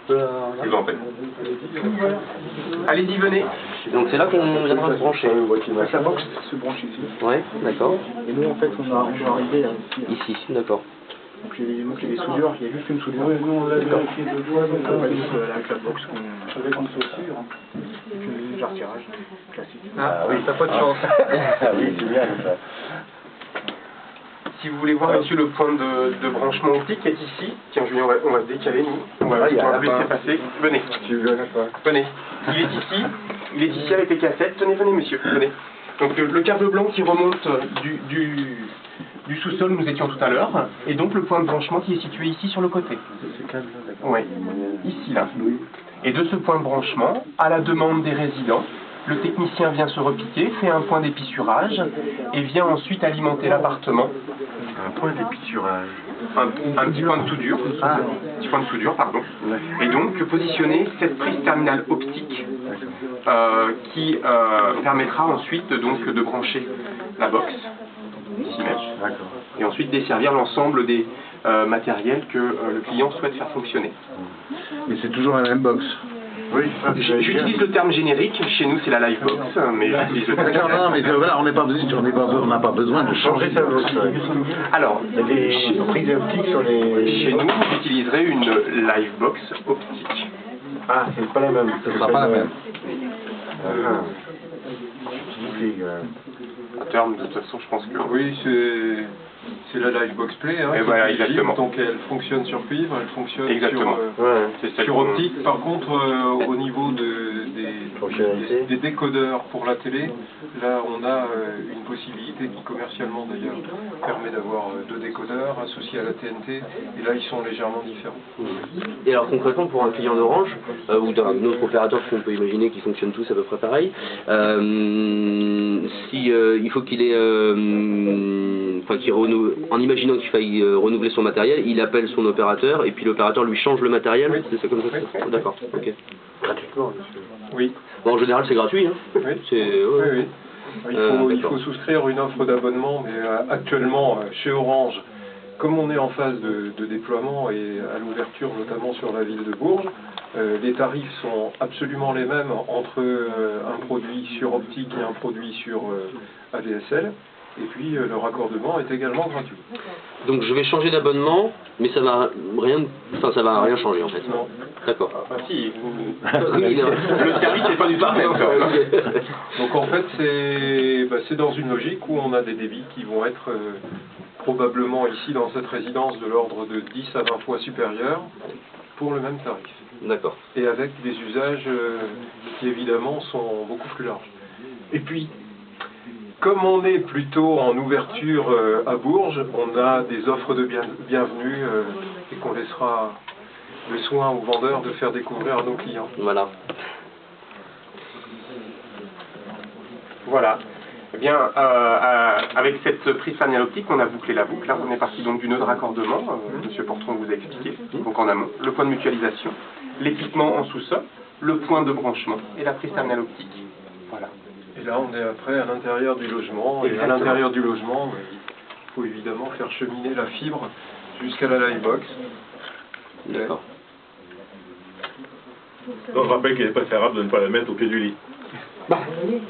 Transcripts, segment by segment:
Je vous en prie. Allez-y, venez. Donc c'est là qu'on viendra se brancher. La box se branche ici. Ouais, d'accord. Et nous, en fait, on doit arriver Ici, d'accord. Donc il y a des soudures, il y a juste une soudure. Oui, nous on l'a vérifié 2 fois, donc avec la box qu'on avec une chaussure. Et puis un retirage classique. Ah oui, t'as pas de chance. Ah oui, c'est bien ça. Si vous voulez voir, monsieur, le point de branchement optique est ici. Tiens, Julien, on va se décaler, nous. On va vous laisser passer. Venez. Venez. Il est ici avec les cassettes. Venez, monsieur. Venez. Donc le câble blanc qui remonte du sous-sol, nous étions tout à l'heure, et donc le point de branchement qui est situé ici sur le côté. Ce câble là, d'accord. Oui, ici, là. Et de ce point de branchement, à la demande des résidents, le technicien vient se repiquer, fait un point d'épissurage, et vient ensuite alimenter l'appartement. Un point d'épissurage. Un petit point de soudure, petit point de soudure, pardon. Et donc positionner cette prise terminale optique qui permettra ensuite donc de brancher la box. Ici même. Et ensuite desservir l'ensemble des matériels que le client souhaite faire fonctionner. Mais c'est toujours la même box. Oui, j'utilise le terme générique, chez nous c'est la Livebox, mais j'utilise le terme générique. Non, mais voilà, on n'a pas besoin de changer sa box. Alors, les prises optiques sur les... Chez nous, vous utiliserez une Livebox optique. Ah, c'est pas la même. Ce sera pas la même. À terme, de toute façon, je pense que... Oui, c'est la Livebox Play, hein, et voilà, exactement. Donc elle fonctionne sur cuivre, elle fonctionne exactement. sur optique. Par contre, au niveau des décodeurs pour la télé, là on a une possibilité qui commercialement d'ailleurs permet d'avoir 2 décodeurs associés à la TNT, et là ils sont légèrement différents. Et alors concrètement pour un client d'Orange, ou d'un autre opérateur qu'on peut imaginer qui fonctionne tous à peu près pareil, il faut qu'il ait... en imaginant qu'il faille renouveler son matériel, il appelle son opérateur et puis l'opérateur lui change le matériel. Oui. C'est ça comme ça. Oui. D'accord. Ok. Gratuitement. Oui. Bon, en général, c'est gratuit. Hein. Oui. Il faut souscrire une offre d'abonnement, mais actuellement chez Orange, comme on est en phase de déploiement et à l'ouverture notamment sur la ville de Bourges, les tarifs sont absolument les mêmes entre un produit sur optique et un produit sur ADSL. Et puis le raccordement est également gratuit. Donc je vais changer d'abonnement, mais ça va rien changer en fait. Non. D'accord. Ah si, le service n'est pas du tout le même quand même. Donc en fait c'est dans une logique où on a des débits qui vont être probablement ici dans cette résidence de l'ordre de 10 à 20 fois supérieurs pour le même tarif. D'accord. Et avec des usages qui évidemment sont beaucoup plus larges. Et puis, comme on est plutôt en ouverture à Bourges, on a des offres de bienvenue et qu'on laissera le soin aux vendeurs de faire découvrir à nos clients. Voilà. Voilà. Eh bien, avec cette prise terminale optique, on a bouclé la boucle. Là, on est parti donc du nœud de raccordement, Monsieur Portron vous a expliqué, donc en amont, le point de mutualisation, l'équipement en sous-sol, le point de branchement et la prise terminale optique. Voilà. Et là, on est après à l'intérieur du logement. Et à l'intérieur du logement, il faut évidemment faire cheminer la fibre jusqu'à la Livebox. D'accord. Donc je rappelle qu'il est préférable de ne pas la mettre au pied du lit.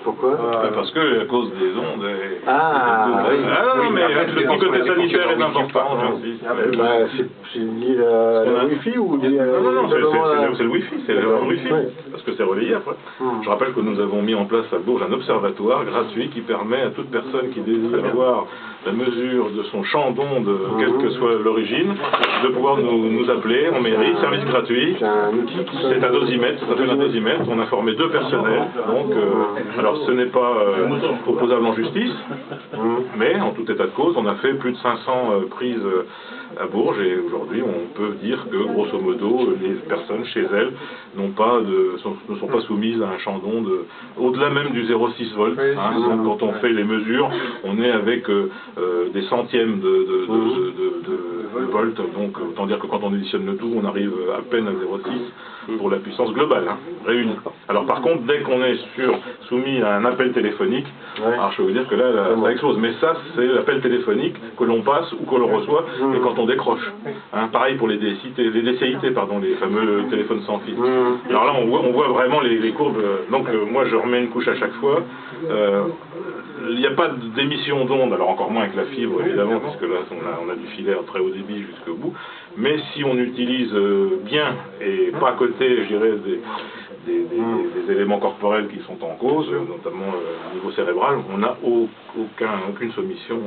Pourquoi Parce que à cause des ondes... oui. Non, mais le petit côté sanitaire est important, j'insiste. C'est lié à la Wi-Fi ou lié à... Non, c'est le Wi-Fi, c'est le Wi-Fi, parce que c'est relayé après. Je rappelle que nous avons mis en place à Bourges un observatoire gratuit qui permet à toute personne qui désire avoir la mesure de son champ d'onde, quelle que soit l'origine, de pouvoir nous appeler en mairie, service gratuit. C'est un dosimètre, ça s'appelle un dosimètre, on a formé 2 personnels, donc alors ce n'est pas opposable en justice, mais en tout état de cause, on a fait plus de 500 prises à Bourges et aujourd'hui on peut dire que grosso modo les personnes chez elles ne sont pas soumises à un champ d'onde au-delà même du 0,6 volts. Donc, quand on fait les mesures, on est avec des centièmes de volts, donc autant dire que quand on additionne le tout, on arrive à peine à 0,6 pour la puissance globale réunie. Alors par contre, dès qu'on est soumis à un appel téléphonique, alors je peux vous dire que là, ça explose. Mais ça, c'est l'appel téléphonique que l'on passe ou que l'on reçoit, et quand on on décroche. Hein, pareil pour les DCIT, pardon, les fameux téléphones sans fil. Alors là, on voit vraiment les courbes. Donc moi, je remets une couche à chaque fois. Il n'y a pas d'émission d'onde, alors encore moins avec la fibre évidemment, puisque là on a du filaire très haut débit jusqu'au bout, mais si on utilise bien et pas à côté, je dirais, des éléments corporels qui sont en cause, notamment au niveau cérébral, on n'a aucune soumission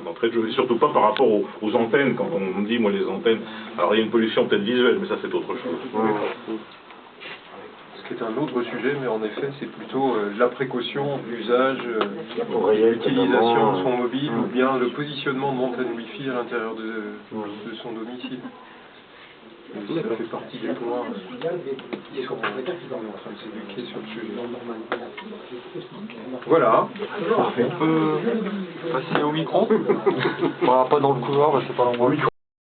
d'entrée de jeu, et surtout pas par rapport aux antennes. Quand on me dit, moi, les antennes, alors il y a une pollution peut-être visuelle, mais ça c'est autre chose. Ce qui est un autre sujet, mais en effet, c'est plutôt la précaution, l'usage, l'utilisation de son mobile, ou bien le positionnement de l'antenne Wi-Fi à l'intérieur de son domicile. Et ça fait partie des points qui sont en train de s'éduquer sur le sujet. Voilà. On peut passer au micro. Pas dans le couloir, c'est pas l'endroit.